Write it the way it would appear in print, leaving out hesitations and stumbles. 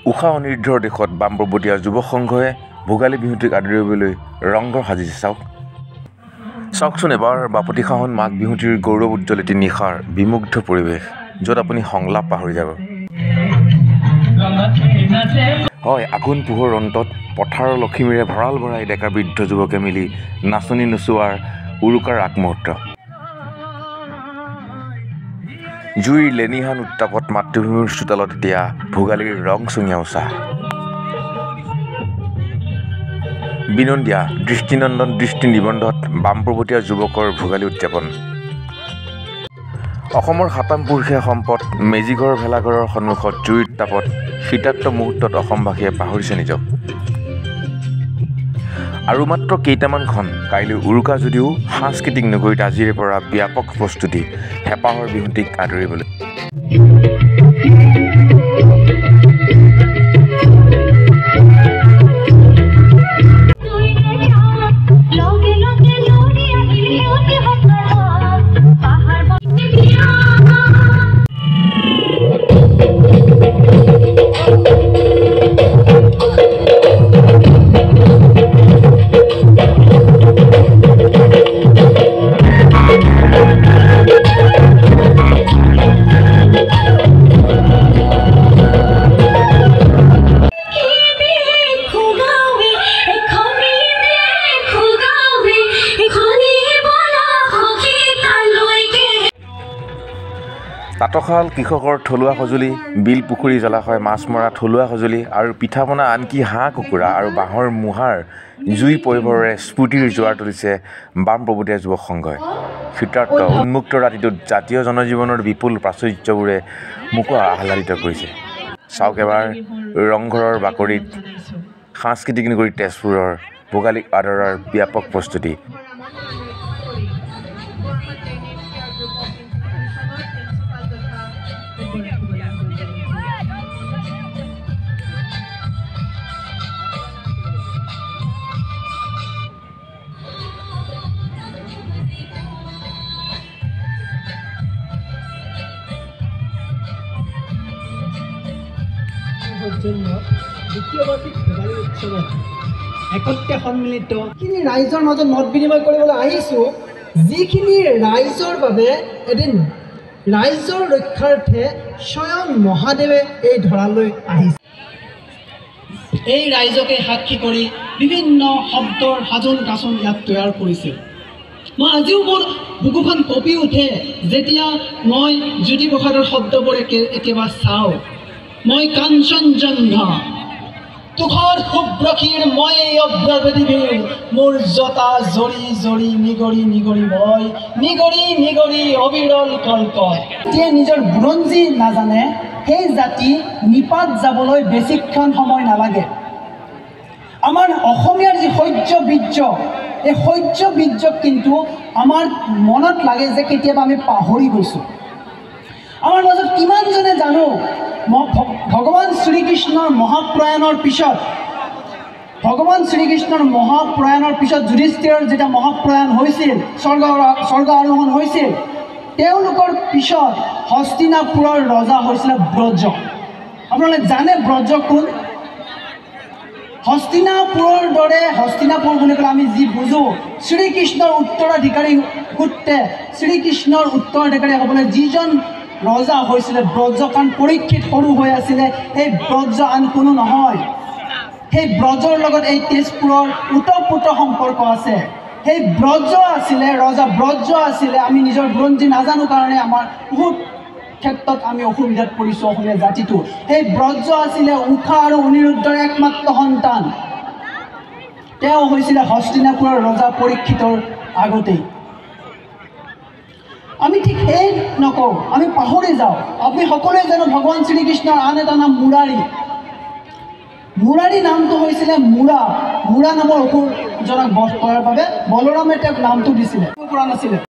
উষা অনিৰুদ্ধৰ দেশত বামপৰ্বতীয়া যুৱ সংঘই ভোগালী বিহুটিক আদৰিবলৈ ৰংঘৰ সাজিছে। চাওকচোন এবাৰ বাপতিসাহোন মাঘ বিহুটিৰ গৌৰৱ উজ্জ্বলিত নিশাৰ বিমুগ্ধ পৰিৱেশ, য'ত আপুনি সংলাপ পাহৰি যাব। হয়, আঘোণ পোহৰ অন্তত পথাৰৰ লখিমীৰে ভঁৰাল ভৰাই ডেকা বৃদ্ধ যুৱকে মিলি নাচনি নচোৱাৰ উৰুকাৰ আগমুহূৰ্ত। জুইৰ লেনিহান উত্তাপত মাতৃভূমিৰ চোতালত এতিয়া ভোগালীৰ ৰংচঙীয়া উছাহ। বিনন্দীয়া দৃষ্টিনন্দন দৃষ্টি নিবন্ধত বামপৰ্বতীয়া যুৱকৰ ভোগালী উদযাপন। অসমৰ সাতাম পুৰুষীয়া সম্পদ মেজিঘৰ ভেলাঘৰৰ সন্মুখত জুইৰ তাপত শীতাক্ত মুহূৰ্তত অসমবাসীয়ে পাহৰিছে নিজক। আৰু মাত্ৰ কেইটামান ক্ষণ, কাইলৈ উৰুকা যদিও সাংস্কৃতিক নগৰীত আজিৰে পৰা ব্যাপক প্ৰস্তুতি হেঁপাহৰ বিহুটিক আদৰিবলৈ। তাঁতশাল, কৃষকৰ থলুৱা সঁজুলি, বিল পুখুৰী জলাশয়, মাছ মৰা থলুৱা সঁজুলি আৰু পিঠা পনা, আনকি হাঁহ কুকুৰা আৰু বাঁহৰ মুহাৰ জুই পয়োভৰেৰে স্ফূৰ্তিৰ জোৱাৰ তুলিছে বামপৰ্বতীয়া যুৱক সংঘই। শীতাৰ্ত উন্মুক্ত ৰাতিটোত জাতীয় জনজীৱনৰ বিপুল প্ৰাচুৰ্যবোৰে মোকো আহ্লাদিত কৰিছে। চাওক এবাৰ ৰংঘৰৰ বাকৰিত সাংস্কৃতিক নগৰী তেজপুৰৰ ভোগালীক আদৰাৰ ব্যাপক প্ৰস্তুতি। দ্বিতীয় বাৰ্ষিক ভোগালী উৎসৱত একত্ৰে সন্মিলিত যিখিনি ৰাইজৰ মাজত মত বিনিময় কৰিবলৈ আহিছোঁ, যিখিনি ৰাইজৰ বাবে এদিন ৰাইজৰ ৰক্ষাৰ্থে স্বয়ং মহাদেৱে এই ধৰালৈ আহিছে। এই ৰাইজকে সাক্ষী কৰি বিভিন্ন শব্দৰ সাজোন কাচোন ইয়াত তৈয়াৰ কৰিছিল। মই আজিও মোৰ বুকুখন কঁপি উঠে যেতিয়া মই জ্যোতিপ্ৰসাদৰ শব্দবোৰ কেতিয়াবা চাওঁ। মই কাঞ্চনজংঘা তুষাৰ শুভ্ৰক্ষীৰ মই অগ্ৰগতিভীৰ, মোৰ জতা জৰি জৰি নিগৰি নিগৰি মই নিগৰি নিগৰি অবিৰল কল্কল। যিয়ে নিজৰ বুৰঞ্জী নাজানে সেই জাতি নিপাত যাবলৈ বেছিক্ষণ সময় নালাগে। আমাৰ অসমীয়াৰ যি শৌৰ্য বীৰ্য, এই শৌৰ্য বীৰ্যক কিন্তু আমাৰ মনত লাগে যে কেতিয়াবা আমি পাহৰি গৈছোঁ। আমাৰ মাজত কিমানজনে জানো ভগৱান শ্ৰীকৃষ্ণৰ মহাপ্ৰয়াণৰ পিছত যুধিষ্ঠিৰৰ যেতিয়া মহাপ্ৰয়াণ হৈছিল, স্বৰ্গ আৰোহণ হৈছিল, তেওঁলোকৰ পিছত হস্তিনাপুৰৰ ৰজা হৈছিলে ব্ৰজ। আপোনালোকে জানে ব্ৰজ কোন? হস্তিনাপুৰৰ দৰে, হস্তিনাপুৰ বুলি ক'লে আমি যি বুজোঁ, শ্ৰীকৃষ্ণৰ উত্তৰাধিকাৰী সূত্ৰে শ্ৰীকৃষ্ণৰ উত্তৰাধিকাৰী হ'বলৈ যিজন ৰজা হৈছিলে ব্ৰজ, কাৰণ পৰীক্ষিত সৰু হৈ আছিলে, সেই ব্ৰজ আন কোনো নহয়। সেই ব্ৰজৰ লগত এই তেজপুৰৰ ওতঃপ্ৰোত সম্পৰ্ক আছে। সেই ব্ৰজ আছিলে, ৰজা ব্ৰজ আছিলে। আমি নিজৰ বুৰঞ্জী নাজানো কাৰণে আমাৰ বহুত ক্ষেত্ৰত আমি অসুবিধাত পৰিছোঁ অসমীয়া জাতিটো। সেই ব্ৰজ আছিলে উষা আৰু অনিৰুদ্ধৰ একমাত্ৰ সন্তান। তেওঁ হৈছিলে হস্তিনাপুৰৰ ৰজা পৰীক্ষিতৰ আগতেই। আমি ঠিক সেই নকওঁ, আমি পাহৰি যাওঁ। আমি সকলোৱে জানো ভগৱান শ্ৰীকৃষ্ণৰ আন এটা নাম মুৰাৰী। মুৰাৰী নামটো হৈছিলে মুৰা নামৰ অসুৰজনক বধ কৰাৰ বাবে বলৰামে তেওঁক নামটো দিছিলে, পৰা নাছিলে।